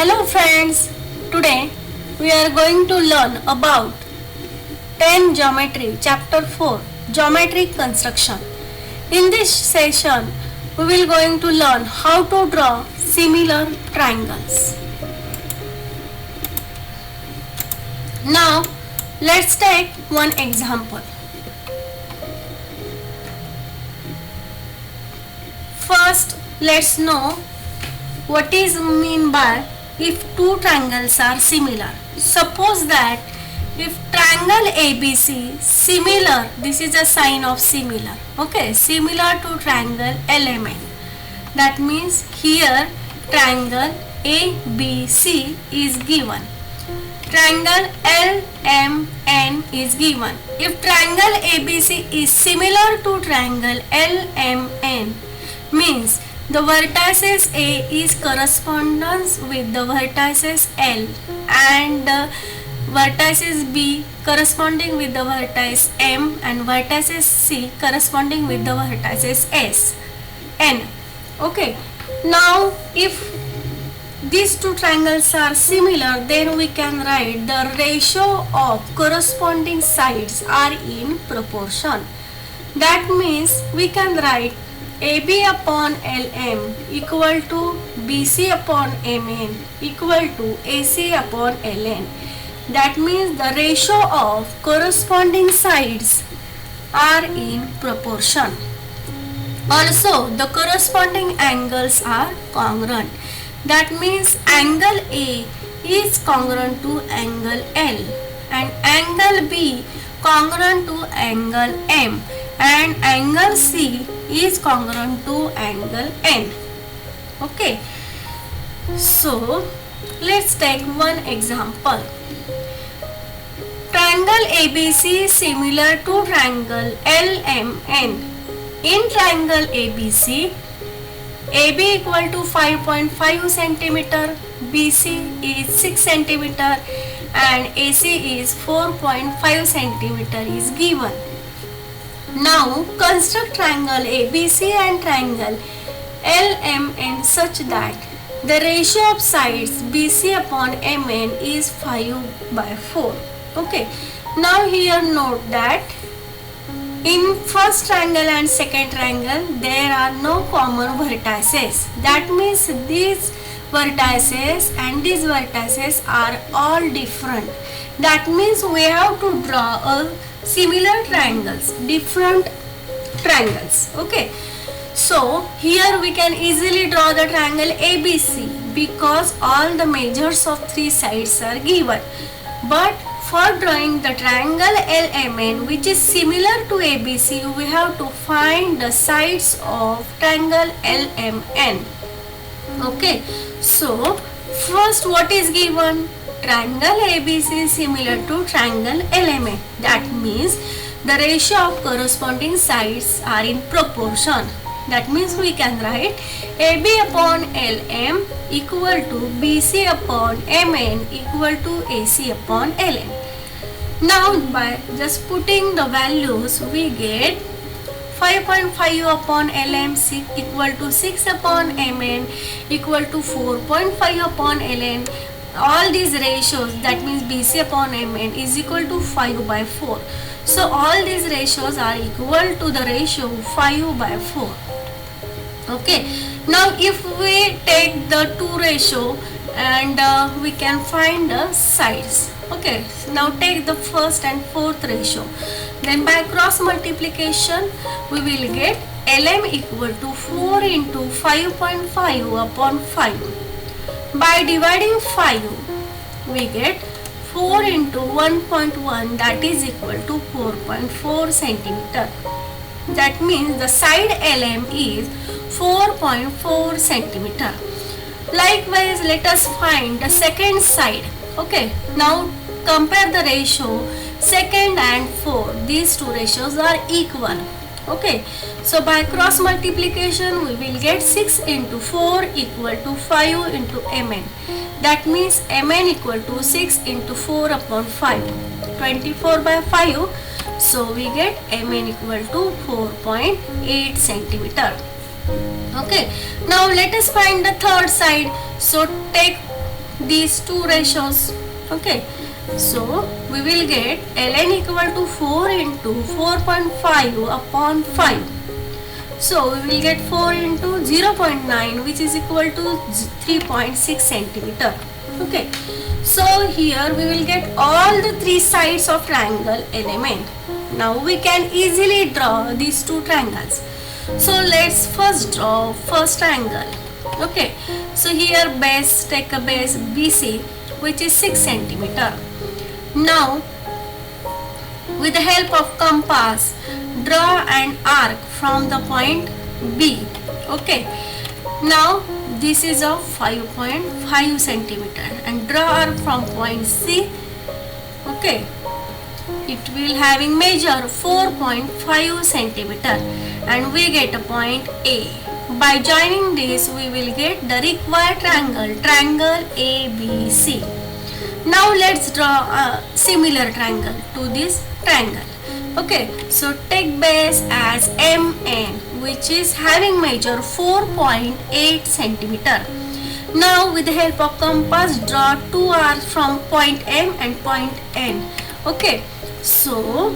Hello friends, today we are going to learn about 10 Geometry Chapter 4 Geometric Construction. In this session, we will going to learn how to draw similar triangles. Now, let's take one example. First, let's know what is mean by if two triangles are similar. Suppose that if triangle ABC similar, this is a sign of similar, okay, similar to triangle LMN. That means here triangle ABC is given. Triangle LMN is given. If triangle ABC is similar to triangle LMN, means the vertices A is correspondence with the vertices L and vertices B corresponding with the vertex M and vertices C corresponding with the vertices S N. Okay, now if these two triangles are similar, then we can write the ratio of corresponding sides are in proportion. That means we can write AB upon LM equal to BC upon MN equal to AC upon LN. That means the ratio of corresponding sides are in proportion. Also, the corresponding angles are congruent. That means angle A is congruent to angle L and angle B congruent to angle M and angle C is congruent to angle N. Okay, so let's take one example. Triangle ABC is similar to triangle LMN. In triangle ABC, AB equal to 5.5 cm, BC is 6 cm and AC is 4.5 cm is given. Now construct triangle ABC and triangle LMN such that the ratio of sides BC upon MN is 5/4. Okay, now here note that in first triangle and second triangle there are no common vertices. That means these vertices and these vertices are all different. That means we have to draw a similar triangles, different triangles. Okay, so here we can easily draw the triangle ABC because all the measures of three sides are given. But for drawing the triangle LMN, which is similar to ABC, we have to find the sides of triangle LMN. Okay, so first what is given? Triangle ABC is similar to triangle LMN. That means the ratio of corresponding sides are in proportion. That means we can write AB upon LM equal to BC upon MN equal to AC upon LN. Now by just putting the values, we get 5.5 upon LM equal to 6 upon MN equal to 4.5 upon LN. All these ratios, that means BC upon MN is equal to 5/4. So all these ratios are equal to the ratio 5/4. Okay, now if we take the two ratio and we can find the sides. Okay, now take the first and fourth ratio. Then by cross multiplication we will get LM equal to 4 into 5.5 upon 5. By dividing 5, we get 4 into 1.1, that is equal to 4.4 centimeter. That means the side LM is 4.4 centimeter. Likewise, let us find the second side. Okay, now compare the ratio second and fourth. These two ratios are equal. Okay, so by cross multiplication we will get 6 into 4 equal to 5 into Mn. That means Mn equal to 6 into 4 upon 5, 24/5. So we get Mn equal to 4.8 centimeter. Okay, now let us find the third side. So take these two ratios. Okay, so we will get ln equal to 4 into 4.5 upon 5. So we will get 4 into 0.9, which is equal to 3.6 centimeter. Okay, so here we will get all the three sides of triangle element. Now we can easily draw these two triangles. So let's first draw first triangle. Okay, so here base, take a base BC, which is 6 centimeter. Now with the help of compass, draw an arc from the point B. Okay, now this is of 5.5 centimeter and draw arc from point C. Okay, it will having measure 4.5 centimeter and we get a point A. By joining this we will get the required triangle ABC. Now let's draw a similar triangle to this triangle. Okay, so take base as MN, which is having measure 4.8 centimeter. Now with the help of compass, draw two arcs from point M and point N. Okay, so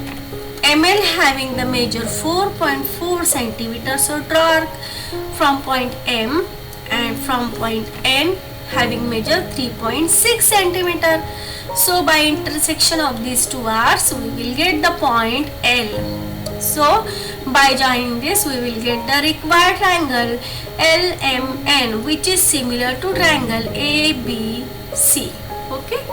ML having the measure 4.4 centimeter, so draw arc from point M and from point N having measure 3.6 centimeter. So by intersection of these two arcs we will get the point L. So by joining this we will get the required triangle LMN, which is similar to triangle ABC. Okay.